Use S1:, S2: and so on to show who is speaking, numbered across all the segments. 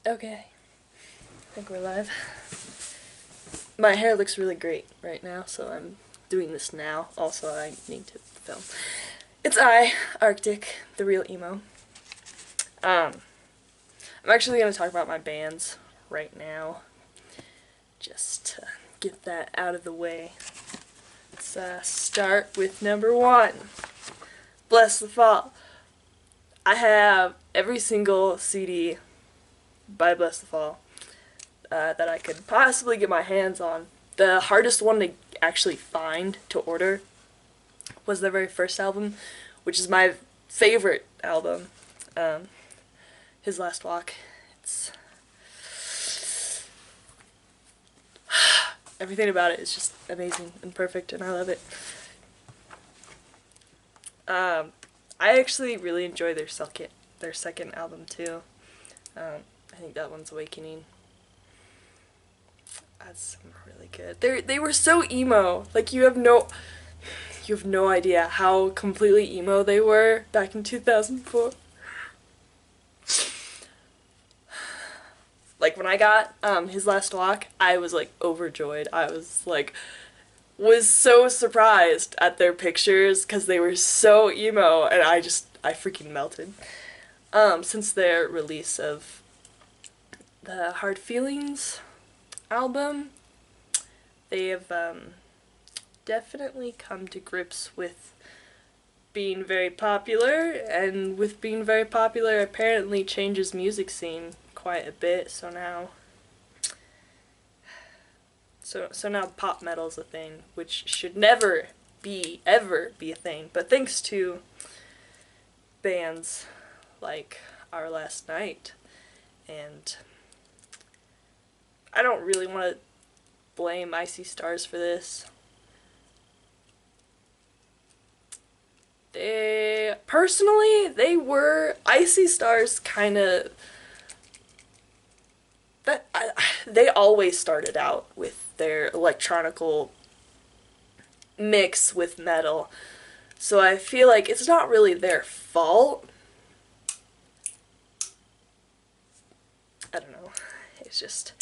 S1: Okay, I think we're live. My hair looks really great right now, so I'm doing this now. Also, I need to film. It's Arctic, the real emo. I'm actually going to talk about my bands right now, just to get that out of the way. Let's start with number 1, Bless the Fall. I have every single CD by Bless the Fall that I could possibly get my hands on. The hardest one to actually find to order was their very first album, which is my favorite album, His Last Walk. It's everything about it is just amazing and perfect, and I love it. I actually really enjoy their second album too. I think that one's Awakening. That's really good. They were so emo. Like you have no idea how completely emo they were back in 2004. Like when I got His Last Walk, I was like overjoyed. I was so surprised at their pictures because they were so emo, and I freaking melted. Since their release of the Hard Feelings album, they have definitely come to grips with being very popular, and with being very popular apparently changes music scene quite a bit, so now pop metal's a thing, which should never ever be a thing, but thanks to bands like Our Last Night, and I don't really want to blame Icy Stars for this. They were Icy Stars kind of they always started out with their electronical mix with metal, so I feel like it's not really their fault. I don't know. It's just,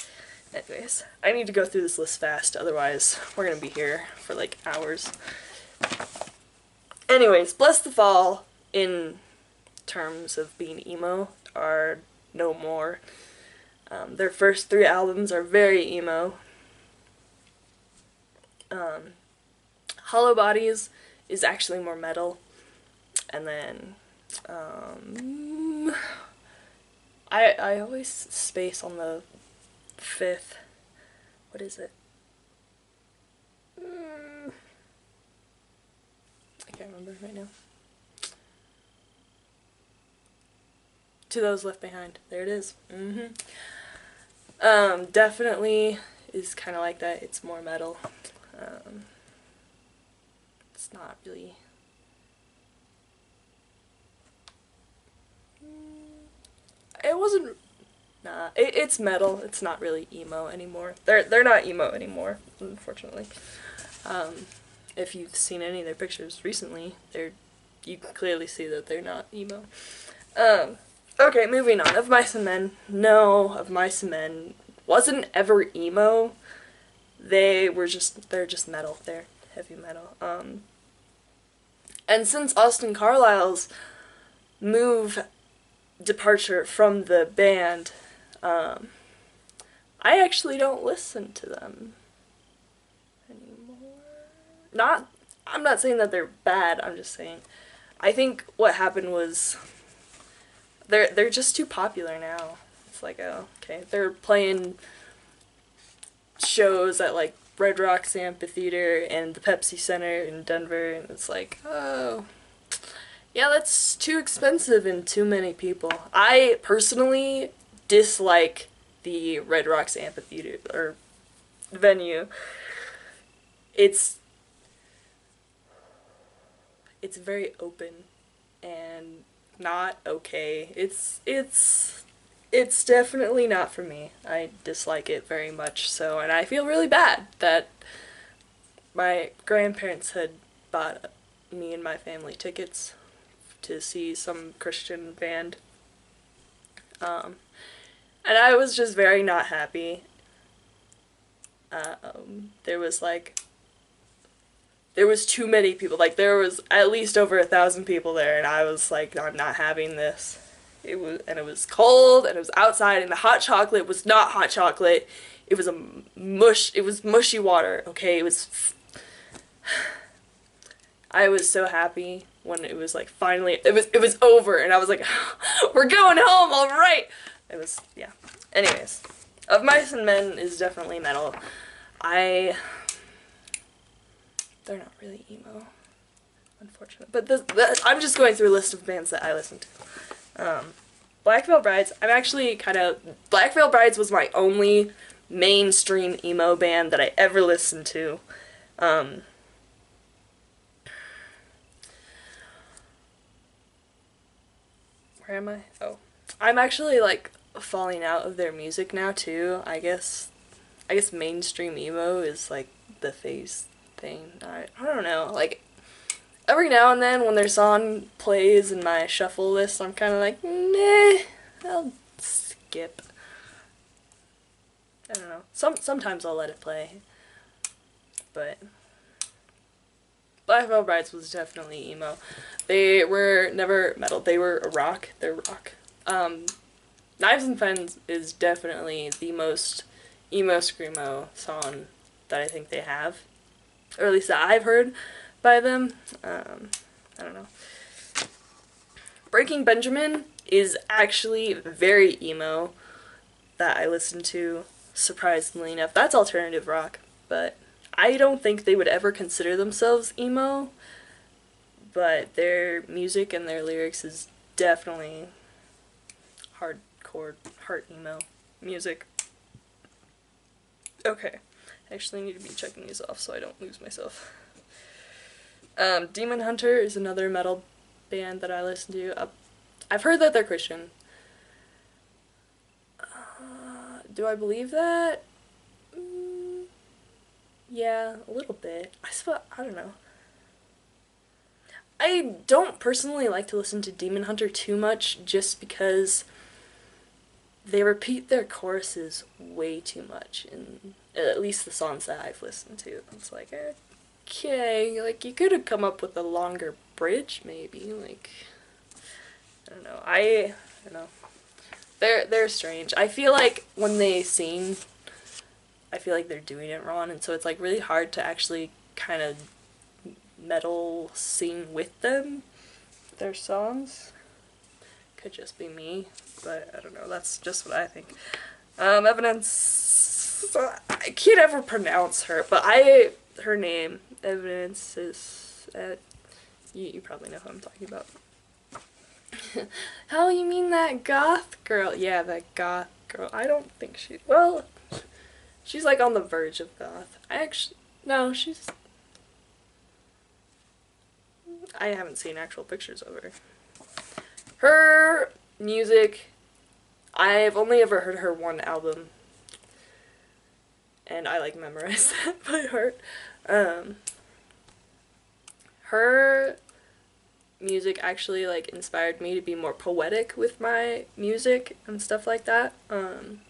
S1: anyways, I need to go through this list fast, otherwise we're gonna be here for like hours. Anyways, Bless the Fall, in terms of being emo, are no more. Their first 3 albums are very emo. Hollow Bodies is actually more metal. And then, I always space on the 5th. What is it? I can't remember right now. To Those Left Behind. There it is. Definitely is kind of like that. It's more metal. It's not really. It wasn't. Nah, it's metal. It's not really emo anymore. They're not emo anymore, unfortunately. If you've seen any of their pictures recently, you can clearly see that they're not emo. Okay, moving on. Of Mice and Men. No, Of Mice and Men wasn't ever emo. They're just metal. They're heavy metal. And since Austin Carlisle's departure from the band, I actually don't listen to them anymore. I'm not saying that they're bad, I'm just saying I think what happened was they're just too popular now. It's like, oh, okay, they're playing shows at like Red Rocks Amphitheater and the Pepsi Center in Denver, and it's like, oh, yeah, that's too expensive and too many people. I personally dislike the Red Rocks Amphitheater or venue. It's very open and not okay. It's definitely not for me. I dislike it very much so, and I feel really bad that my grandparents had bought me and my family tickets to see some Christian band. And I was just very not happy. There was like, there was too many people. Like, there was at least over 1,000 people there, and I was like, I'm not having this. It was cold, and it was outside, and the hot chocolate was not hot chocolate. It was it was mushy water, okay? I was so happy when it was like finally, it was over, and I was like, we're going home, alright! It was, yeah. Anyways, Of Mice and Men is definitely metal. They're not really emo, unfortunately. But I'm just going through a list of bands that I listen to. Black Veil Brides, Black Veil Brides was my only mainstream emo band that I ever listened to. Where am I? Oh. I'm actually, like, falling out of their music now, too. I guess mainstream emo is, like, the phase thing. I don't know. Like, every now and then when their song plays in my shuffle list, I'm kind of like, nah, I'll skip. I don't know. Sometimes I'll let it play. But Black Veil Brides was definitely emo. They were never metal. They were rock. They're rock. Knives and Friends is definitely the most emo screamo song that I think they have, or at least that I've heard by them. I don't know. Breaking Benjamin is actually very emo that I listen to, surprisingly enough. That's alternative rock, but I don't think they would ever consider themselves emo, but their music and their lyrics is definitely hardcore, heart emo music. Okay, I actually need to be checking these off so I don't lose myself. Demon Hunter is another metal band that I listen to. I've heard that they're Christian. Do I believe that? Yeah, a little bit. I don't know. I don't personally like to listen to Demon Hunter too much just because they repeat their choruses way too much in at least the songs that I've listened to. It's like, okay, like, you could have come up with a longer bridge, maybe. Like, I don't know. I don't know. They're strange. I feel like when they sing, I feel like they're doing it wrong, and so it's like really hard to actually kind of metal sing with them, their songs. Could just be me, but I don't know, that's just what I think. Evidence, I can't ever pronounce her, but her name, Evidence, is, you probably know who I'm talking about. Hell, you mean that goth girl? Yeah, that goth girl. I don't think well, she's like on the verge of goth. No, I haven't seen actual pictures of her. Her music, I've only ever heard her one album, and I like memorized that by heart. Her music actually like inspired me to be more poetic with my music and stuff like that. And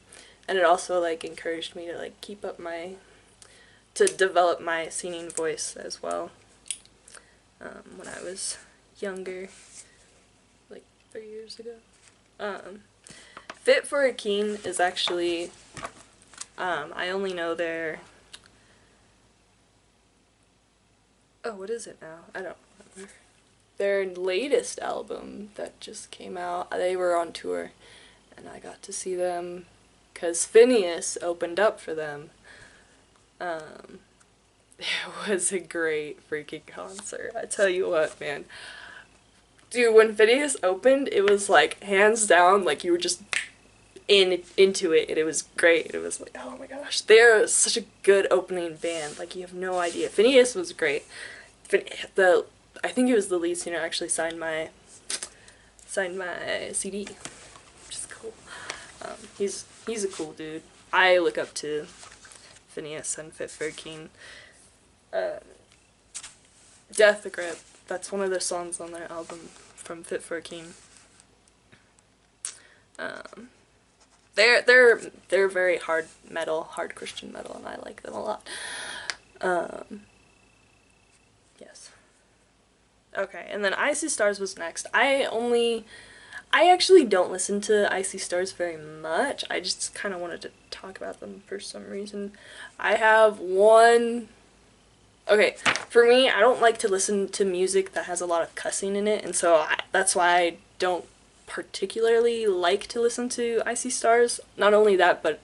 S1: it also like encouraged me to like to develop my singing voice as well. When I was younger, like 3 years ago. Fit for a King is actually, I only know their, what is it now? I don't remember. Their latest album that just came out, they were on tour, and I got to see them because Phineas opened up for them. It was a great freaking concert. I tell you what, man. Dude, when Phineas opened, it was like, hands down, like you were just into it, and it was great. It was like, oh my gosh. They're such a good opening band. Like, you have no idea. Phineas was great. I think it was the lead singer actually signed my CD, which is cool. He's a cool dude. I look up to Phineas and Fit for a King. Death Grip, that's one of the songs on their album from Fit for a King. They're very hard metal, hard Christian metal, and I like them a lot. Yes. Okay, and then Icy Stars was next. I actually don't listen to Icy Stars very much. I just kind of wanted to talk about them for some reason. I have one. Okay, for me, I don't like to listen to music that has a lot of cussing in it, and so that's why I don't particularly like to listen to Icy Stars. Not only that, but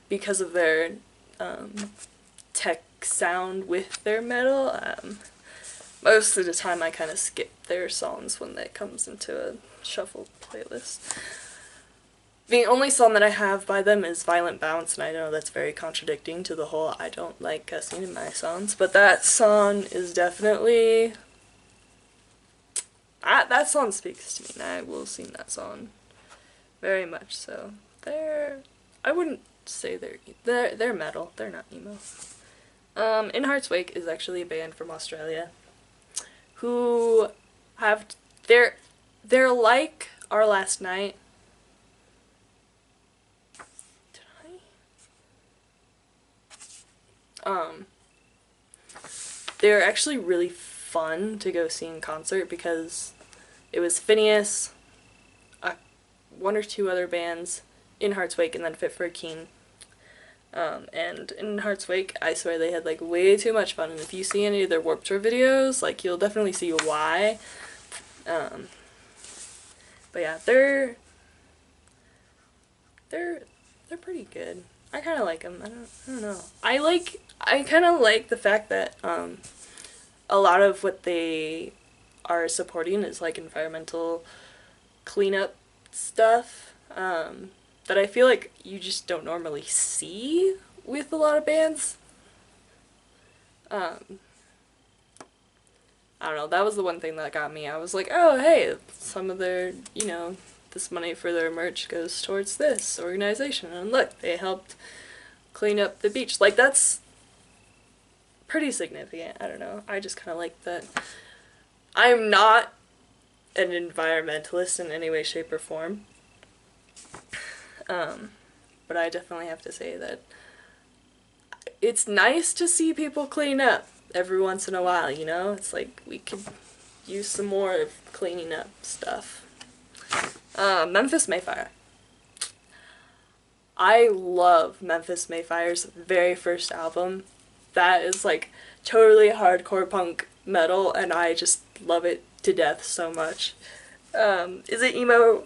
S1: because of their tech sound with their metal. Most of the time I kind of skip their songs when that comes into a shuffle playlist. The only song that I have by them is Violent Bounce, and I know that's very contradicting to the whole I don't like cussing in my songs, but that song is definitely... that song speaks to me, and I will sing that song very much so. I wouldn't say they're metal, they're not emo. In Heart's Wake is actually a band from Australia who have... They're like Our Last Night. They're actually really fun to go see in concert because it was Phineas, one or two other bands, In Heart's Wake, and then Fit for a King. And in Heart's Wake, I swear they had like way too much fun, and if you see any of their Warped Tour videos, like you'll definitely see why. But yeah, they're pretty good. I kind of like them. I don't know. I kind of like the fact that a lot of what they are supporting is like environmental cleanup stuff that I feel like you just don't normally see with a lot of bands. I don't know, that was the one thing that got me. I was like, oh hey, some of their, this money for their merch goes towards this organization, and look, they helped clean up the beach. Like, that's pretty significant. I don't know, I just kind of like that. I'm not an environmentalist in any way, shape, or form, but I definitely have to say that it's nice to see people clean up every once in a while, It's like we could use some more of cleaning up stuff. Memphis Mayfire. I love Memphis Mayfire's very first album. That is like totally hardcore punk metal, and I just love it to death so much. Is it emo?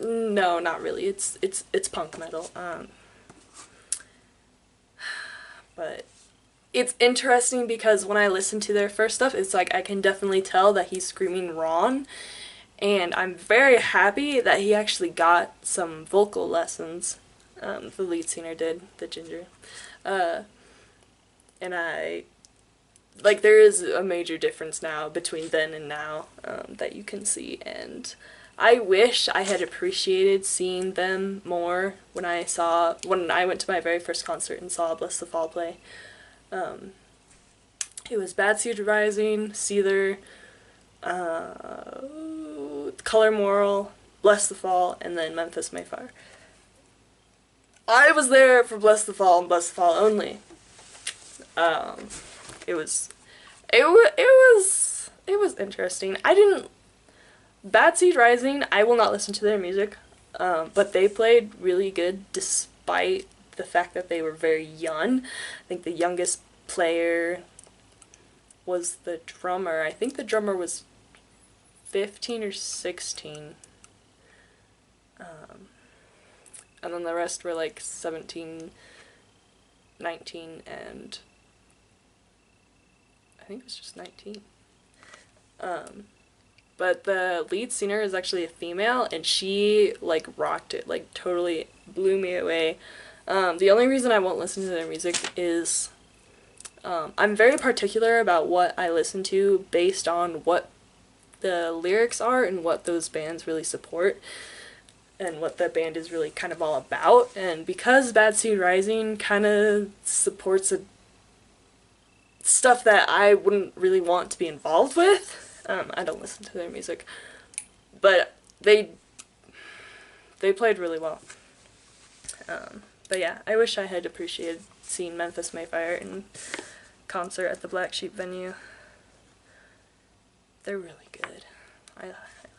S1: No, not really. It's punk metal. But it's interesting because when I listen to their first stuff, it's like I can definitely tell that he's screaming Ron, and I'm very happy that he actually got some vocal lessons. The lead singer did, the ginger. And there is a major difference now between then and now that you can see, and I wish I had appreciated seeing them more when I went to my very first concert and saw Bless the Fall play. It was Bad Seed Rising, Seether, Color Moral, Bless the Fall, and then Memphis Mayfire. I was there for Bless the Fall and Bless the Fall only. It was interesting. Bad Seed Rising, I will not listen to their music, but they played really good despite the fact that they were very young. I think the youngest player was the drummer. I think the drummer was 15 or 16. And then the rest were like 17, 19, and I think it was just 19. But the lead singer is actually a female, and she like rocked it, like totally blew me away. The only reason I won't listen to their music is I'm very particular about what I listen to based on what the lyrics are and what those bands really support and what the band is really kind of all about. And because Bad Seed Rising kind of supports stuff that I wouldn't really want to be involved with, I don't listen to their music. But they played really well. But yeah, I wish I had appreciated seeing Memphis Mayfire in concert at the Black Sheep venue. They're really good. I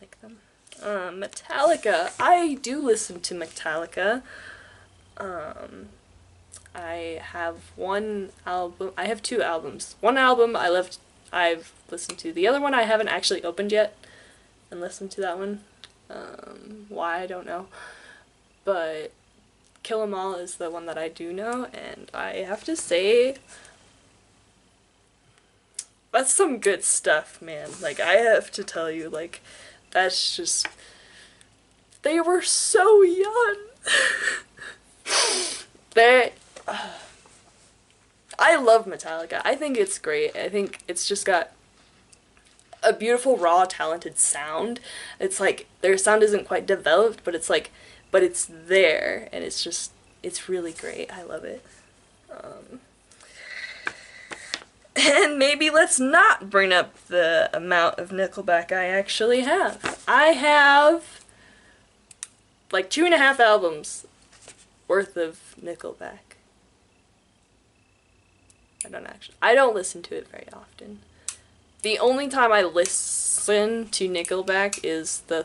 S1: like them. Metallica. I do listen to Metallica. I have one album. I have two albums. One album I've listened to. The other one I haven't actually opened yet and listened to that one. Why, I don't know. But Kill 'Em All is the one that I do know, and I have to say, that's some good stuff, man. Like, I have to tell you, like, that's just, they were so young. I love Metallica. I think it's great. I think it's just got a beautiful, raw, talented sound. It's like, their sound isn't quite developed, but it's like, but it's there, and it's just, it's really great. I love it. And maybe let's not bring up the amount of Nickelback I actually have. I have like 2.5 albums worth of Nickelback. I don't listen to it very often. The only time I listen to Nickelback is the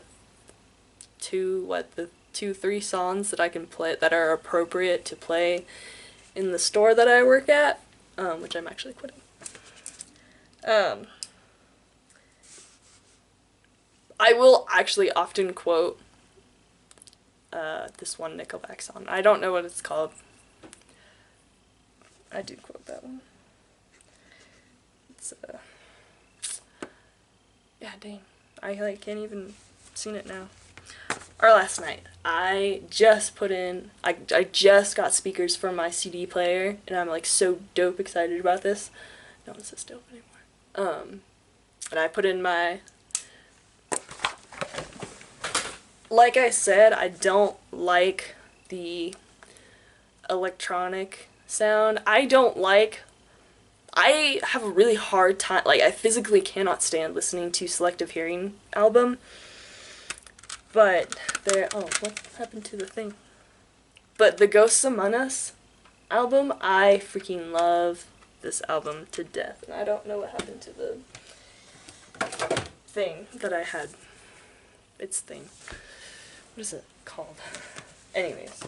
S1: 2-3 songs that I can play that are appropriate to play in the store that I work at, which I'm actually quitting. I will actually often quote this one Nickelback song. I don't know what it's called. I do quote that one. It's yeah, dang. I like can't even seen it now. Or last night, I just put in, I just got speakers for my CD player, and I'm like so dope excited about this. No one says dope anymore. And I put in my, like I said, I don't like the electronic sound. I have a really hard time, like I physically cannot stand listening to Selective Hearing album. But oh, what happened to the thing? But the Ghosts Among Us album, I freaking love this album to death. And I don't know what happened to the thing that I had. Its thing. What is it called? Anyways.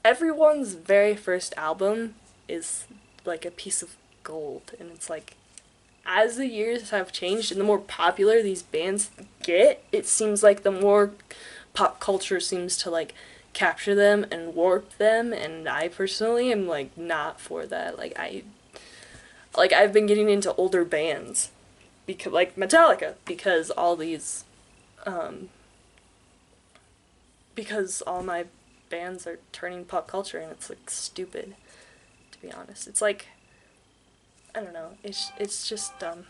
S1: Everyone's very first album is like a piece of gold, and it's like, as the years have changed and the more popular these bands get, it seems like the more pop culture seems to like capture them and warp them, and I personally am like not for that. I've been getting into older bands, because like Metallica, because because all my bands are turning pop culture, and it's like stupid, to be honest. It's like, I don't know, it's just dumb.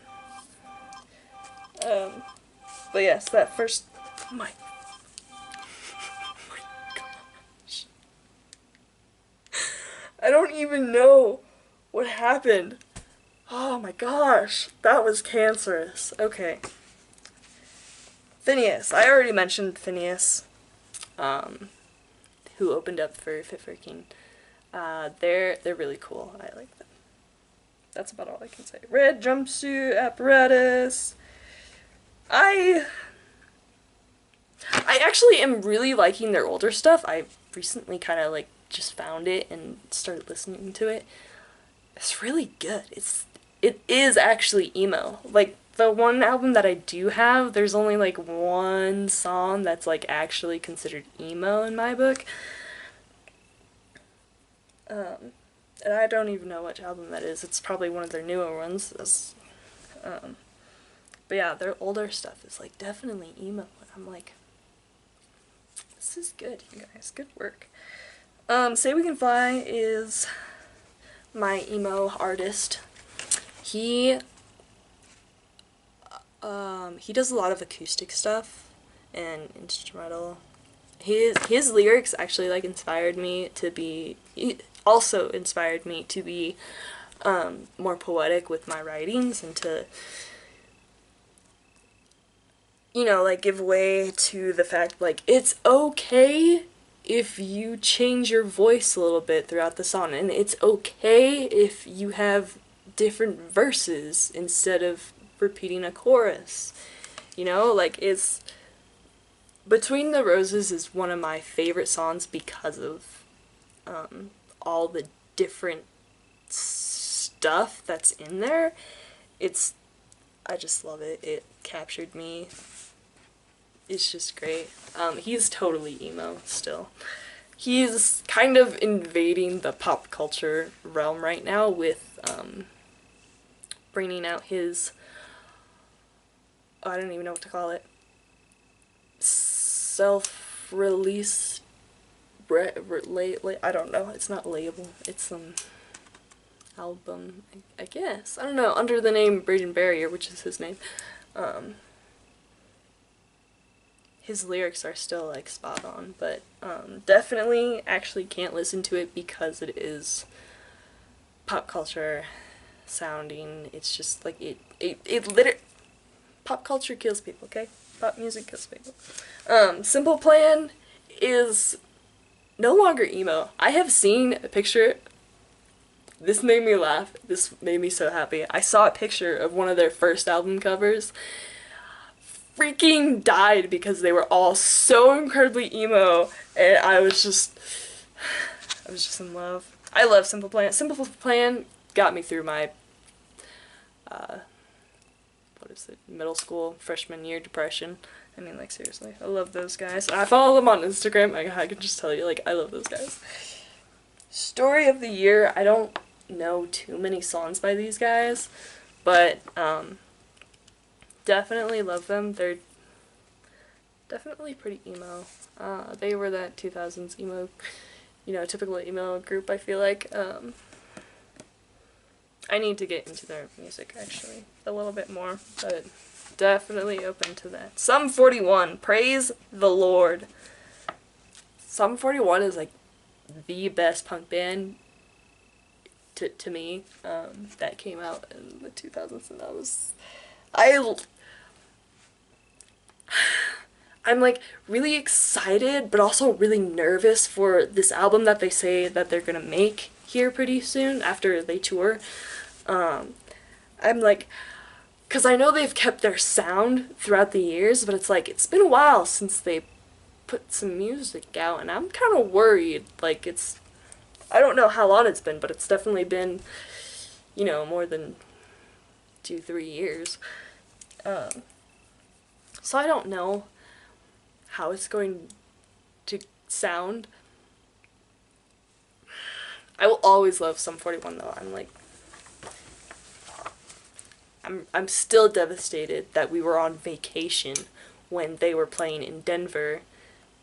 S1: But yes, that first, oh my gosh. I don't even know what happened. Oh my gosh, that was cancerous. Okay. Phineas, I already mentioned Phineas, who opened up for FREAKEN. They're really cool. I like them. That's about all I can say. Red Jumpsuit Apparatus. I actually am really liking their older stuff. I recently kind of like just found it and started listening to it. It's really good. It is actually emo. Like, the one album that I do have, there's only like one song that's like actually considered emo in my book. And I don't even know which album that is. It's probably one of their newer ones. But yeah, their older stuff is like definitely emo. I'm like, this is good, you guys. Good work. Say We Can Fly is my emo artist. He does a lot of acoustic stuff and instrumental. His lyrics actually like inspired me to be more poetic with my writings, and to you know, like, give way to the fact, like, it's okay if you change your voice a little bit throughout the song, and it's okay if you have different verses instead of repeating a chorus. You know, like, it's Between the Roses is one of my favorite songs because of all the different stuff that's in there. I just love it. It captured me. It's just great. He's totally emo still. He's kind of invading the pop culture realm right now with bringing out his, I don't even know what to call it, self-release, I don't know, it's not label, it's some album, I guess, I don't know, under the name Braden Barrier, which is his name. His lyrics are still, like, spot on, but definitely actually can't listen to it because it is pop culture sounding. It's just like pop culture kills people, okay? Pop music kills people. Simple Plan is no longer emo. I have seen a picture. This made me laugh. This made me so happy. I saw a picture of one of their first album covers. Freaking died because they were all so incredibly emo, and I was just in love. I love Simple Plan. Simple Plan got me through my middle school freshman year depression. I mean, like, seriously, I love those guys. I follow them on Instagram. I can just tell you, like, I love those guys. Story of the Year, I don't know too many songs by these guys, but definitely love them. They're definitely pretty emo. They were that 2000s emo, you know, typical emo group, I feel like. I need to get into their music, actually, a little bit more, but definitely open to that. Sum 41, Praise the Lord. Sum 41 is, like, the best punk band to me that came out in the 2000s, and I'm, like, really excited, but also really nervous for this album that they say that they're gonna make here pretty soon after they tour. I'm like, because I know they've kept their sound throughout the years, but it's like, it's been a while since they put some music out, and I'm kind of worried. Like, I don't know how long it's been, but it's definitely been, you know, more than 2-3 years. So I don't know how it's going to sound. I will always love Sum 41 though. I'm still devastated that we were on vacation when they were playing in Denver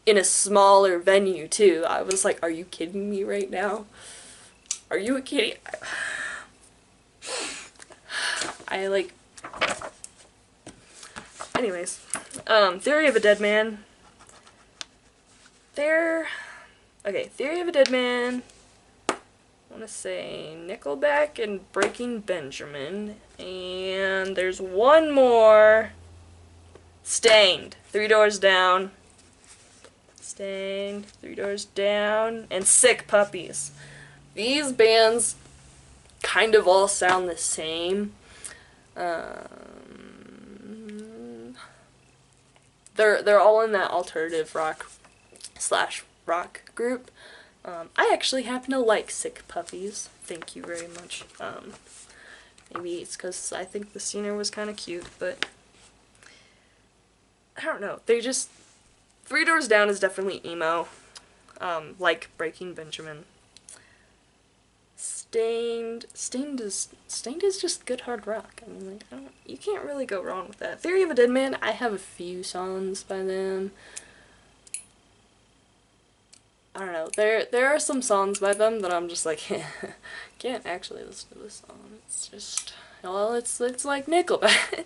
S1: in a smaller venue too. I was like, are you kidding me right now? Are you kidding? Anyways, Theory of a Dead Man. Theory of a Dead Man, I want to say Nickelback and Breaking Benjamin, and there's one more, Stained, Three Doors Down, Stained, Three Doors Down, and Sick Puppies. These bands kind of all sound the same. They're all in that alternative rock / rock group. I actually happen to like Sick Puppies. Thank you very much. Maybe it's because I think the singer was kind of cute, but I don't know. Three Doors Down is definitely emo, like Breaking Benjamin. Stained is just good hard rock. I mean, like, you can't really go wrong with that. Theory of a Dead Man, I have a few songs by them. I don't know. There are some songs by them that I'm just like, can't actually listen to this song. It's just, well, it's like Nickelback.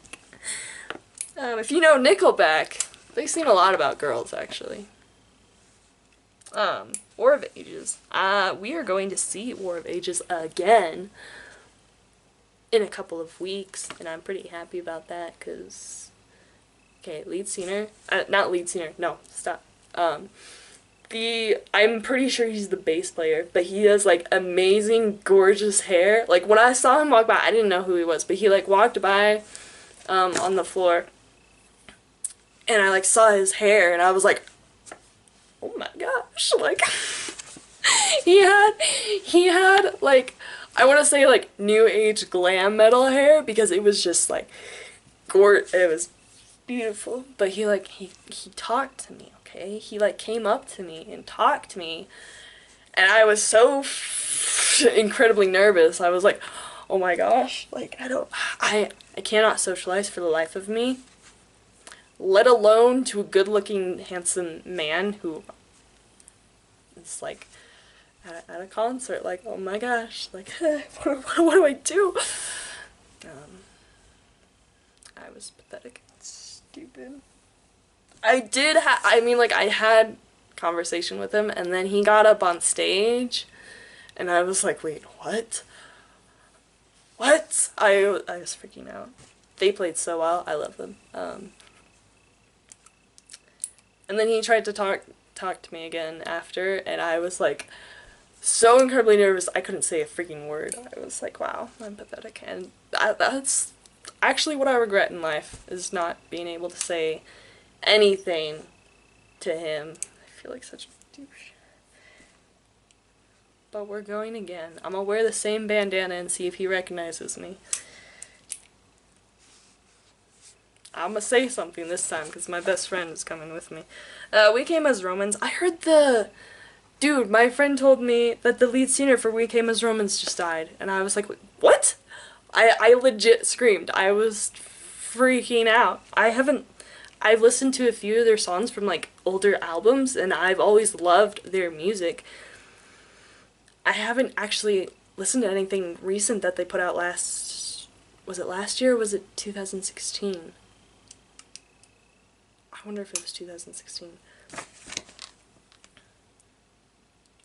S1: If you know Nickelback, they sing a lot about girls, actually. War of Ages. We are going to see War of Ages again in a couple of weeks, and I'm pretty happy about that, because okay, lead singer, not lead singer, no, stop. I'm pretty sure he's the bass player, but he has, like, amazing, gorgeous hair. Like, when I saw him walk by, I didn't know who he was, but he, like, walked by, on the floor, and I, like, saw his hair, and I was like, oh my gosh, like, he had, like, I want to say, like, new age glam metal hair, because it was just, like, it was beautiful, but he talked to me, okay? He, like, came up to me and talked to me, and I was so incredibly nervous. I was like, oh my gosh, like, I cannot socialize for the life of me, let alone to a good-looking, handsome man who is, like, at a concert, like, oh my gosh, like, what do I do? I was pathetic and stupid. I mean, like, I had conversation with him, and then he got up on stage, and I was like, wait, what? What? I was freaking out. They played so well. I love them. And then he tried to talk to me again after, and I was, like, so incredibly nervous I couldn't say a freaking word. I was like, wow, I'm pathetic. And that's actually what I regret in life, is not being able to say anything to him. I feel like such a douche. But we're going again. I'm gonna wear the same bandana and see if he recognizes me. I'm gonna say something this time, because my best friend is coming with me. We Came as Romans. I heard Dude, my friend told me that the lead singer for We Came as Romans just died. And I was like, what? I legit screamed. I was freaking out. I've listened to a few of their songs from, like, older albums, and I've always loved their music. I haven't actually listened to anything recent that they put out was it last year or was it 2016? I wonder if it was 2016.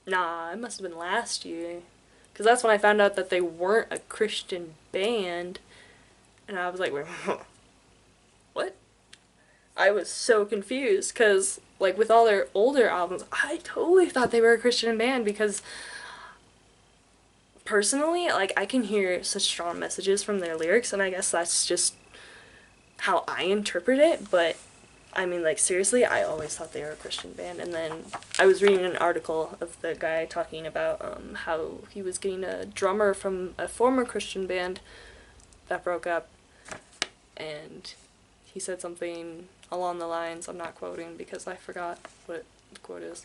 S1: Nah, it must have been last year. Because that's when I found out that they weren't a Christian band. And I was like, wait, what? I was so confused. Because, like, with all their older albums, I totally thought they were a Christian band. Because, personally, like, I can hear such strong messages from their lyrics. And I guess that's just how I interpret it. But I mean, like, seriously, I always thought they were a Christian band, and then I was reading an article of the guy talking about how he was getting a drummer from a former Christian band that broke up, and he said something along the lines, I'm not quoting because I forgot what the quote is.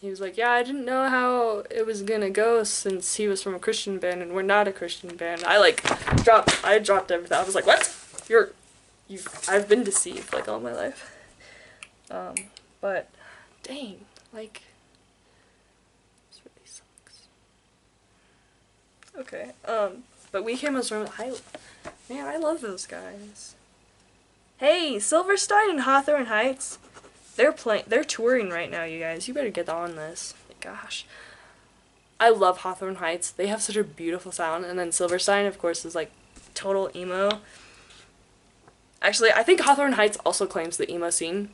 S1: He was like, yeah, I didn't know how it was gonna go since he was from a Christian band and we're not a Christian band. I dropped everything. I was like, what? I've been deceived, like, all my life. But, dang, like, this really sucks. Okay, but We Came as Romans, man, I love those guys. Hey, Silverstein and Hawthorne Heights, they're touring right now, you guys. You better get on this. Like, gosh. I love Hawthorne Heights. They have such a beautiful sound, and then Silverstein, of course, is, like, total emo. Actually, I think Hawthorne Heights also claims the emo scene,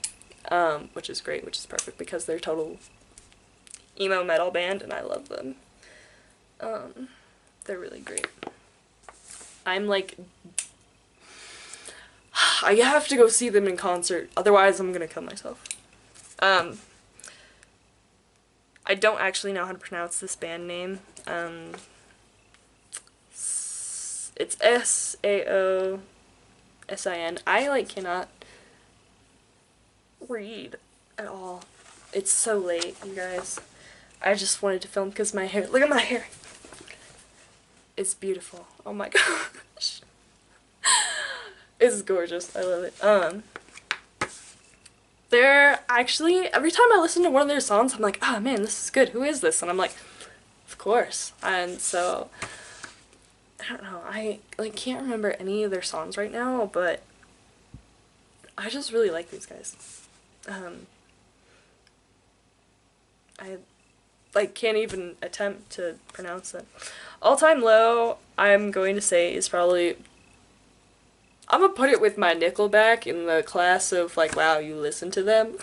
S1: which is great, which is perfect, because they're total emo metal band, and I love them. They're really great. I'm like, I have to go see them in concert, otherwise I'm gonna kill myself. I don't actually know how to pronounce this band name. It's SAOSIN. I, like, cannot read at all. It's so late, you guys. I just wanted to film because my hair, look at my hair. It's beautiful. Oh my gosh. It's gorgeous. I love it. They're actually, every time I listen to one of their songs, I'm like, oh man, this is good. Who is this? And I'm like, of course. And so, I don't know, I, like, can't remember any of their songs right now, but I just really like these guys. I, like, can't even attempt to pronounce it. All Time Low, I'm going to say, is probably I'm gonna put it with my Nickelback in the class of like, wow, you listen to them.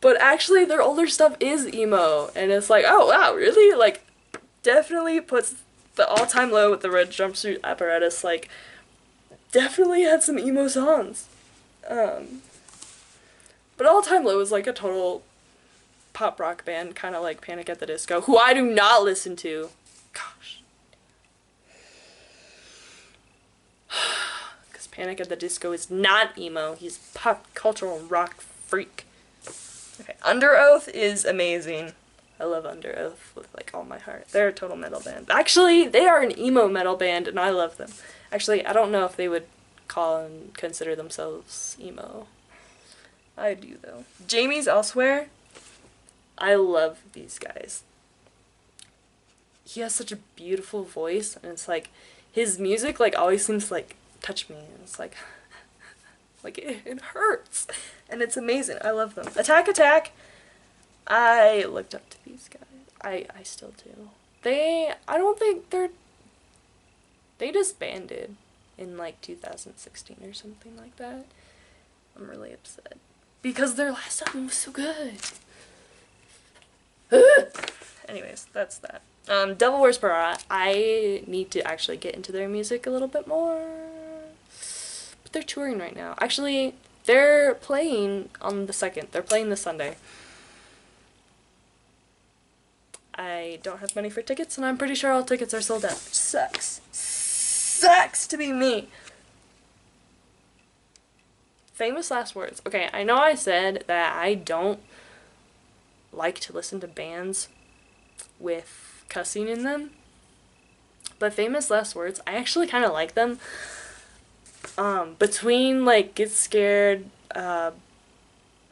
S1: But actually, their older stuff is emo, and it's like, oh wow, really? Like, definitely puts the all-time low with the red jumpsuit apparatus. Like, definitely had some emo songs. But all-time low is like a total pop rock band, kind of like Panic at the Disco, who I do not listen to. Gosh. Because Panic at the Disco is not emo. He's pop cultural rock freak. Okay, Under Oath is amazing. I love Under Oath with like all my heart. They're a total metal band. Actually, they are an emo metal band, and I love them. Actually, I don't know if they would call and consider themselves emo. I do though. Jamie's Elsewhere. I love these guys. He has such a beautiful voice, and it's like his music like always seems to like touch me, and it's like it hurts, and it's amazing. I love them. Attack Attack. I looked up to these guys. I still do. I don't think they disbanded in like 2016 or something like that. I'm really upset because their last album was so good. Anyways, that's that. Devil Wears Prada. I need to actually get into their music a little bit more. But they're touring right now. Actually, they're playing on the 2nd. They're playing this Sunday. I don't have money for tickets, and I'm pretty sure all tickets are sold out. Which sucks. Sucks to be me. Famous last words. Okay, I know I said that I don't like to listen to bands with cussing in them, but Famous Last Words, I actually kind of like them. Between like Get Scared,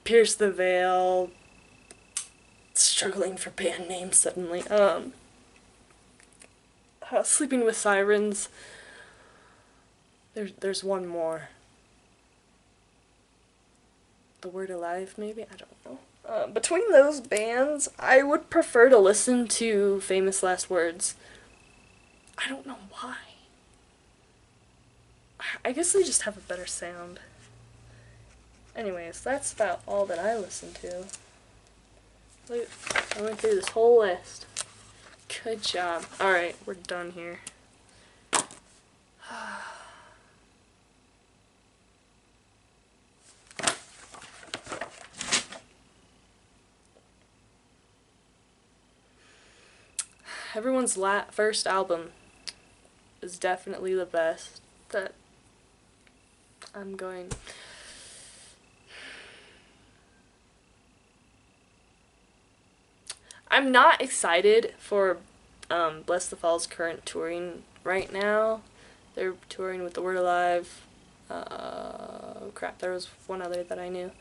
S1: Pierce the Veil, struggling for band names suddenly, Sleeping with Sirens, there's one more. The Word Alive, maybe? I don't know. Between those bands, I would prefer to listen to Famous Last Words. I don't know why. I guess they just have a better sound. Anyways, that's about all that I listen to. Look, I went through this whole list. Good job. Alright, we're done here. Everyone's first album is definitely the best that I'm going. I'm not excited for Bless the Fall's current touring right now. They're touring with The Word Alive. Crap, there was one other that I knew.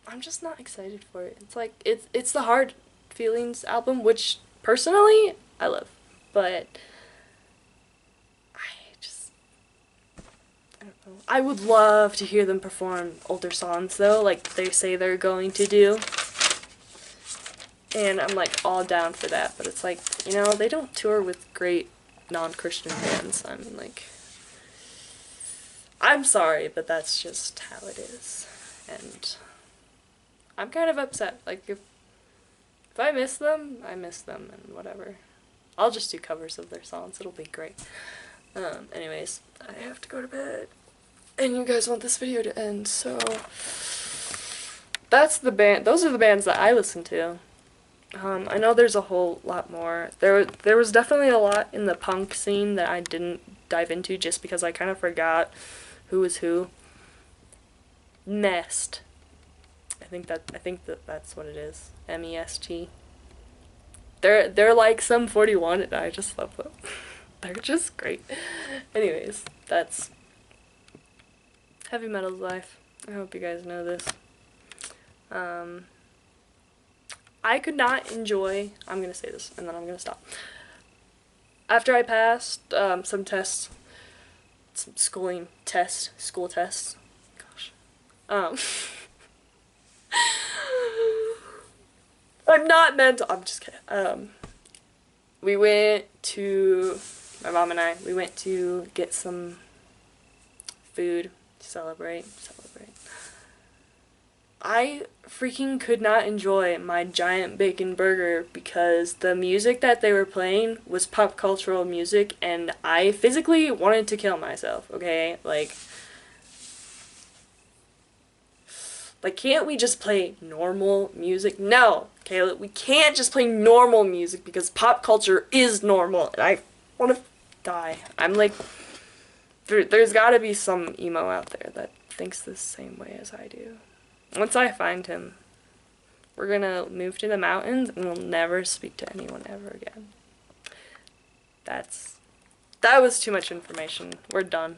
S1: I'm just not excited for it. It's like it's the Hard Feelings album, which personally I love, but I don't know. I would love to hear them perform older songs though, like they say they're going to do. And I'm like all down for that, but it's like, you know, they don't tour with great non-Christian bands. I mean, like, I'm sorry, but that's just how it is. And I'm kind of upset. Like, if I miss them, I miss them, and whatever. I'll just do covers of their songs. It'll be great. Anyways, I have to go to bed. And you guys want this video to end, so that's the band. Those are the bands that I listen to. I know there's a whole lot more. There was definitely a lot in the punk scene that I didn't dive into just because I kind of forgot who was who. Nest. I think that's what it is. M-E-S-T. They're like Sum 41, and I just love them. They're just great. Anyways, that's Heavy Metal's life. I hope you guys know this. I could not enjoy, I'm gonna say this and then I'm gonna stop. After I passed some tests, some school tests, gosh, I'm not mental, I'm just kidding, we went to, my mom and I, we went to get some food to celebrate. I freaking could not enjoy my giant bacon burger because the music that they were playing was pop cultural music and I physically wanted to kill myself, okay? Like, can't we just play normal music? No, Kayla, we can't just play normal music because pop culture is normal and I want to die. I'm like, there's gotta be some emo out there that thinks the same way as I do. Once I find him, we're gonna move to the mountains and we'll never speak to anyone ever again. That was too much information. We're done.